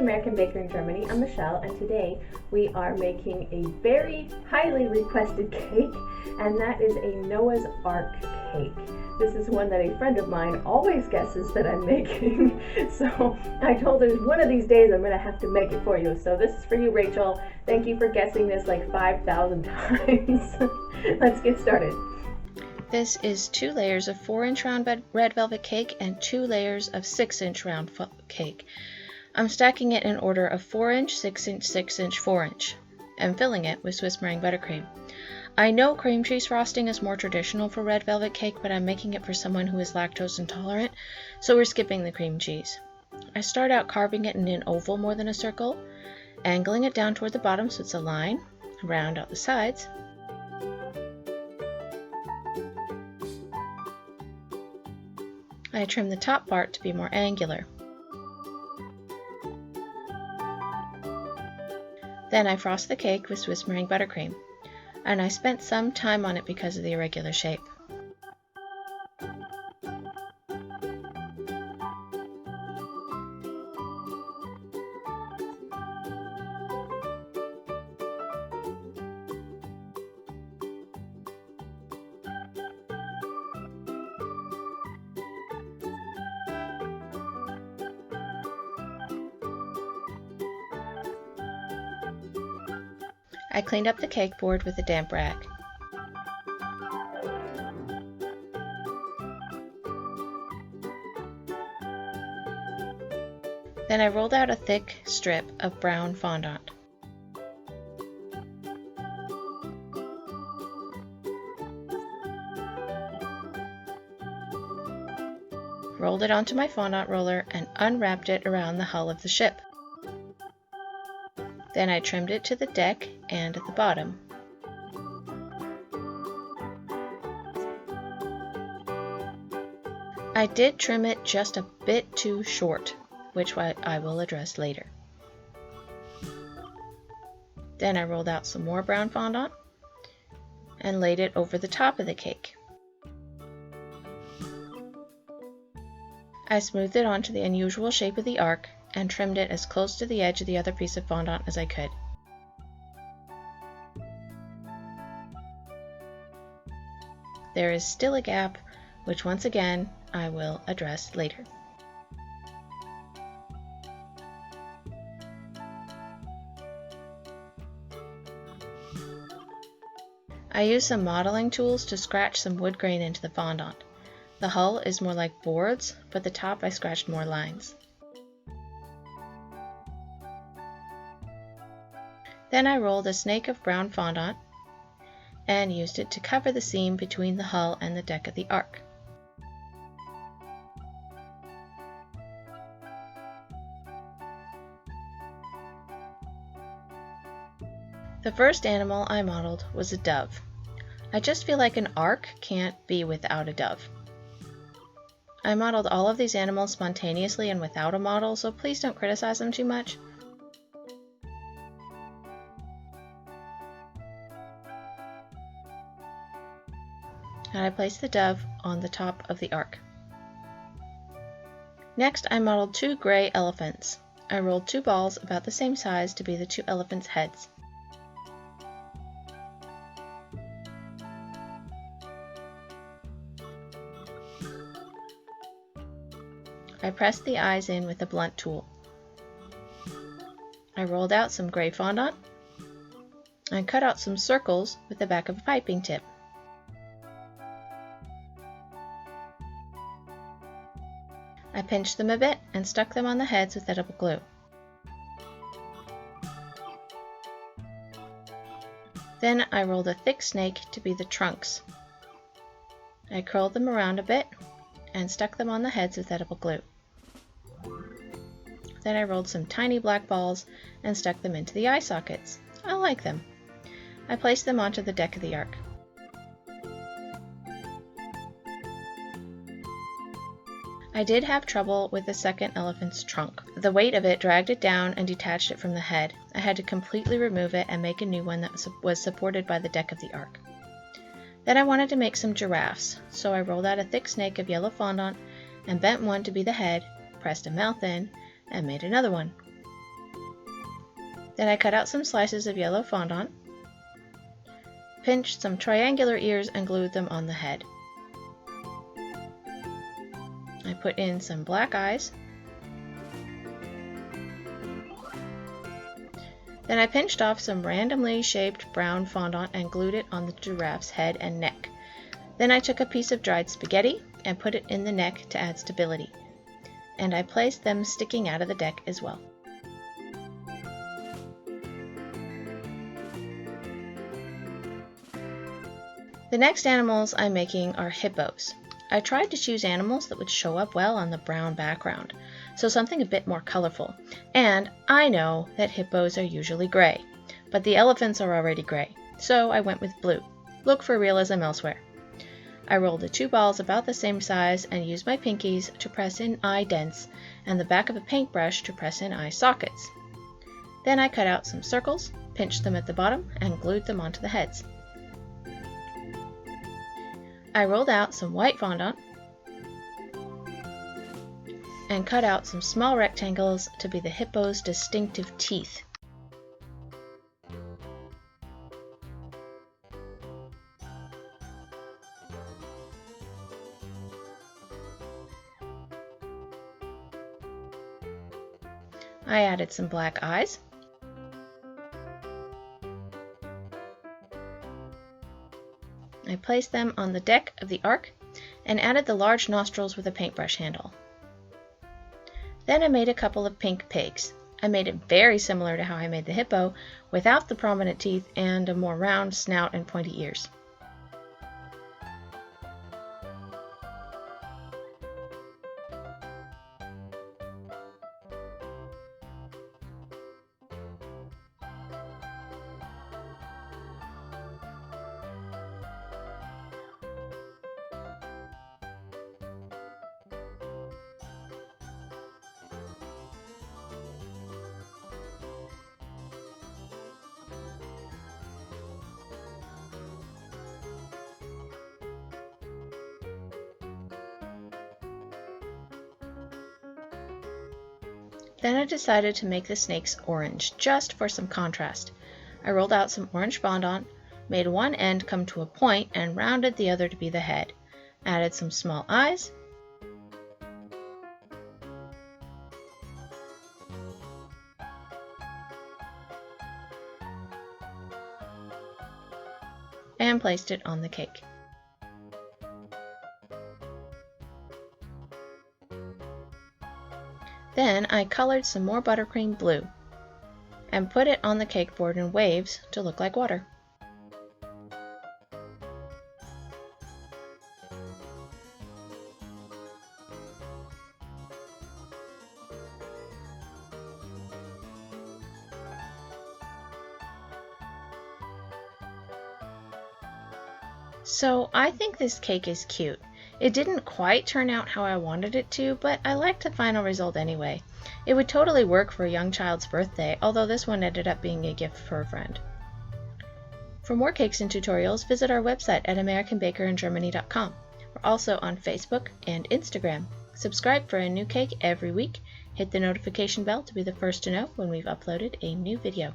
American Baker in Germany. I'm Michelle, and today we are making a very highly requested cake, and that is a Noah's Ark cake. This is one that a friend of mine always guesses that I'm making, so I told her one of these days I'm going to have to make it for you. So this is for you, Rachel. Thank you for guessing this like 5,000 times. Let's get started. This is 2 layers of 4-inch round red velvet cake and 2 layers of 6-inch round cake. I'm stacking it in order of 4-inch, 6-inch, 6-inch, 4-inch, and filling it with Swiss meringue buttercream. I know cream cheese frosting is more traditional for red velvet cake, but I'm making it for someone who is lactose intolerant, so we're skipping the cream cheese. I start out carving it in an oval more than a circle, angling it down toward the bottom so it's a line, round out the sides. I trim the top part to be more angular. Then I frost the cake with Swiss meringue buttercream, and I spent some time on it because of the irregular shape. I cleaned up the cake board with a damp rag. Then I rolled out a thick strip of brown fondant. Rolled it onto my fondant roller and unwrapped it around the hull of the ship. Then I trimmed it to the deck and at the bottom. I did trim it just a bit too short, which I will address later. Then I rolled out some more brown fondant and laid it over the top of the cake. I smoothed it onto the unusual shape of the arc and trimmed it as close to the edge of the other piece of fondant as I could. There is still a gap, which once again I will address later. I used some modeling tools to scratch some wood grain into the fondant. The hull is more like boards, but the top I scratched more lines. Then I rolled a snake of brown fondant and used it to cover the seam between the hull and the deck of the ark. The first animal I modeled was a dove. I just feel like an ark can't be without a dove. I modeled all of these animals spontaneously and without a model, so please don't criticize them too much. And I placed the dove on the top of the ark. Next, I modeled 2 gray elephants. I rolled 2 balls about the same size to be the 2 elephants' heads. I pressed the eyes in with a blunt tool. I rolled out some gray fondant and cut out some circles with the back of a piping tip. I pinched them a bit and stuck them on the heads with edible glue. Then I rolled a thick snake to be the trunks. I curled them around a bit and stuck them on the heads with edible glue. Then I rolled some tiny black balls and stuck them into the eye sockets. I like them. I placed them onto the deck of the ark. I did have trouble with the second elephant's trunk. The weight of it dragged it down and detached it from the head. I had to completely remove it and make a new one that was supported by the deck of the ark. Then I wanted to make some giraffes, so I rolled out a thick snake of yellow fondant and bent one to be the head, pressed a mouth in, and made another one. Then I cut out some slices of yellow fondant, pinched some triangular ears and glued them on the head. I put in some black eyes. Then I pinched off some randomly shaped brown fondant and glued it on the giraffe's head and neck. Then I took a piece of dried spaghetti and put it in the neck to add stability. And I placed them sticking out of the deck as well. The next animals I'm making are hippos. I tried to choose animals that would show up well on the brown background, so something a bit more colorful. And I know that hippos are usually gray, but the elephants are already gray, so I went with blue. Look for realism elsewhere. I rolled the 2 balls about the same size and used my pinkies to press in eye dents and the back of a paintbrush to press in eye sockets. Then I cut out some circles, pinched them at the bottom, and glued them onto the heads. I rolled out some white fondant and cut out some small rectangles to be the hippo's distinctive teeth. I added some black eyes. I placed them on the deck of the ark and added the large nostrils with a paintbrush handle. Then I made a couple of pink pigs. I made it very similar to how I made the hippo, without the prominent teeth and a more round snout and pointy ears. Then I decided to make the snakes orange, just for some contrast. I rolled out some orange fondant, made one end come to a point, and rounded the other to be the head. Added some small eyes, and placed it on the cake. Then I colored some more buttercream blue and put it on the cake board in waves to look like water. So I think this cake is cute. It didn't quite turn out how I wanted it to, but I liked the final result anyway. It would totally work for a young child's birthday, although this one ended up being a gift for a friend. For more cakes and tutorials, visit our website at AmericanBakerInGermany.com. We're also on Facebook and Instagram. Subscribe for a new cake every week. Hit the notification bell to be the first to know when we've uploaded a new video.